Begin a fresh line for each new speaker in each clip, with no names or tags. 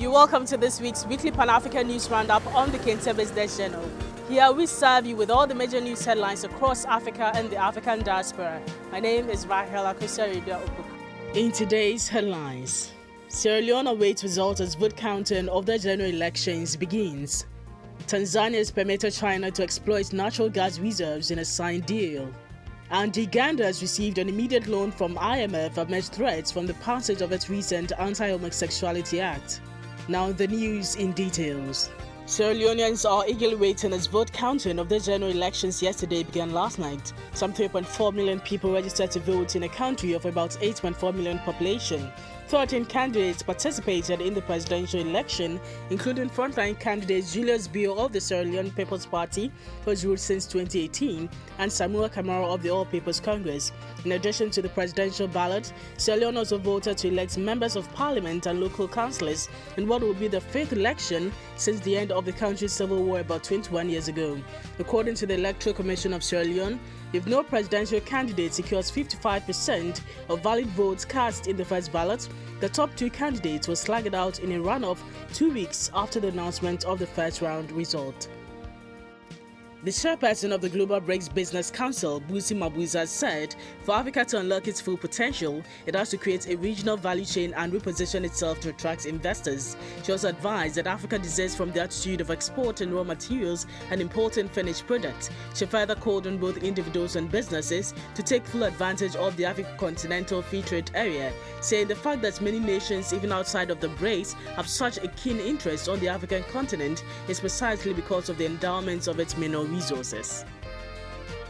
you, welcome to this week's weekly Pan-African News Roundup on the Kente Business Journal. Here we serve you with all the major news headlines across Africa and the African diaspora. My name is Rahel Akosia. In today's headlines, Sierra Leone awaits results as vote counting of the general elections begins. Tanzania has permitted China to exploit natural gas reserves in a signed deal. And Uganda has received an immediate loan from IMF amidst threats from the passage of its recent Anti-Homosexuality Act. Now the news in details. Sierra Leoneans are eagerly waiting as vote counting of the general elections yesterday began last night. Some 3.4 million people registered to vote in a country of about 8.4 million population. 13 candidates participated in the presidential election, including frontline candidates Julius Bio of the Sierra Leone People's Party, who has ruled since 2018, and Samuel Kamara of the All People's Congress. In addition to the presidential ballot, Sierra Leone also voted to elect members of parliament and local councillors in what will be the fifth election since the end of the country's civil war about 21 years ago. According to the Electoral Commission of Sierra Leone, if no presidential candidate secures 55% of valid votes cast in the first ballot, the top two candidates were slagged out in a runoff 2 weeks after the announcement of the first round result. The chairperson of the Global BRICS Business Council, Busi Mabuza, said for Africa to unlock its full potential, it has to create a regional value chain and reposition itself to attract investors. She also advised that Africa descends from the attitude of exporting raw materials and importing finished products. She further called on both individuals and businesses to take full advantage of the African continental free trade area, saying the fact that many nations, even outside of the BRICS, have such a keen interest on the African continent is precisely because of the endowments of its mineral resources.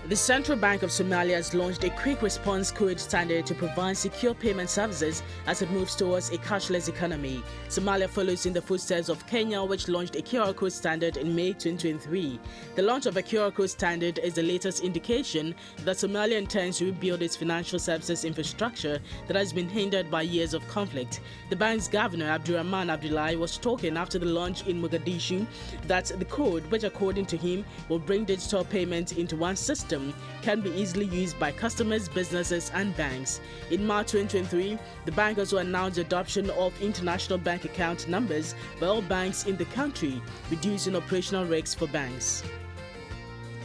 The Central Bank of Somalia has launched a quick response code standard to provide secure payment services as it moves towards a cashless economy. Somalia follows in the footsteps of Kenya, which launched a QR code standard in May 2023. The launch of a QR code standard is the latest indication that Somalia intends to rebuild its financial services infrastructure that has been hindered by years of conflict. The bank's governor, Abdurrahman Abdullahi, was talking after the launch in Mogadishu that the code, which according to him will bring digital payments into one system, can be easily used by customers, businesses, and banks. In March 2023, the bank also announced the adoption of international bank account numbers by all banks in the country, reducing operational risks for banks.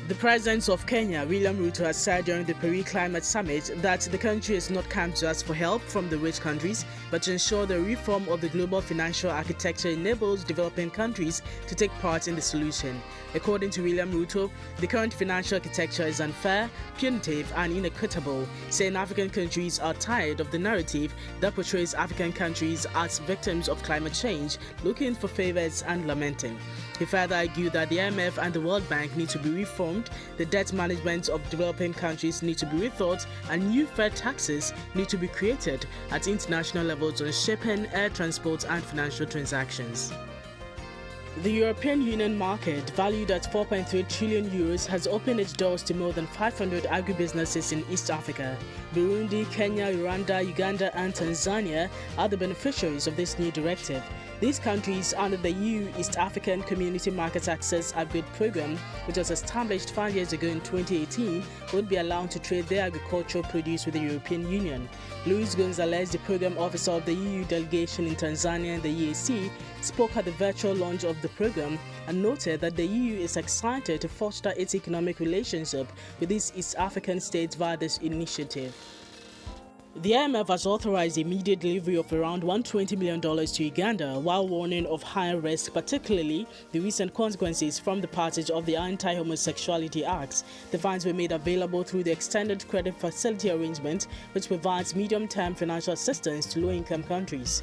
The President of Kenya, William Ruto, has said during the Paris Climate Summit that the country has not come to ask for help from the rich countries, but to ensure the reform of the global financial architecture enables developing countries to take part in the solution. According to William Ruto, the current financial architecture is unfair, punitive, and inequitable, saying African countries are tired of the narrative that portrays African countries as victims of climate change, looking for favors and lamenting. He further argued that the IMF and the World Bank need to be reformed, the debt management of developing countries need to be rethought, and new fair taxes need to be created at international levels on shipping, air transport, and financial transactions. The European Union market, valued at 4.3 trillion euros, has opened its doors to more than 500 agribusinesses in East Africa. Burundi, Kenya, Rwanda, Uganda, and Tanzania are the beneficiaries of this new directive. These countries, under the EU East African Community Market Access Upgrade Program, which was established 5 years ago in 2018, would be allowed to trade their agricultural produce with the European Union. Luis Gonzalez, the program officer of the EU delegation in Tanzania and the EAC, spoke at the virtual launch of the program and noted that the EU is excited to foster its economic relationship with these East African states via this initiative. The IMF has authorized the immediate delivery of around $120 million to Uganda, while warning of higher risk, particularly the recent consequences from the passage of the Anti-Homosexuality Act. The funds were made available through the Extended Credit Facility Arrangement, which provides medium-term financial assistance to low-income countries.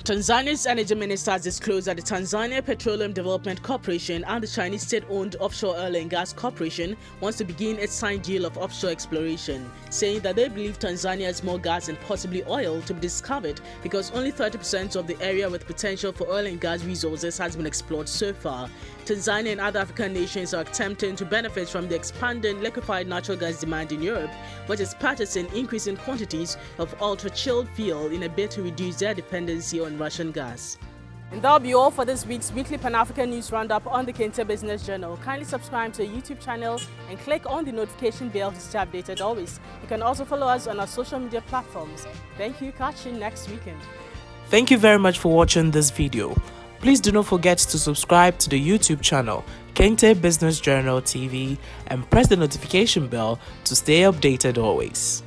Tanzania's energy minister has disclosed that the Tanzania Petroleum Development Corporation and the Chinese state-owned Offshore Oil and Gas Corporation wants to begin a signed deal of offshore exploration, saying that they believe Tanzania has more gas and possibly oil to be discovered because only 30% of the area with potential for oil and gas resources has been explored so far. Tanzania and other African nations are attempting to benefit from the expanding liquefied natural gas demand in Europe, which is purchasing increasing quantities of ultra-chilled fuel in a bid to reduce their dependency on Russian gas. And that'll be all for this week's weekly Pan-African News Roundup on the Kente Business Journal. Kindly subscribe to our YouTube channel and click on the notification bell to stay updated always. You can also follow us on our social media platforms. Thank you. Catch you next weekend.
Thank you very much for watching this video. Please do not forget to subscribe to the YouTube channel Kente Business Journal TV and press the notification bell to stay updated always.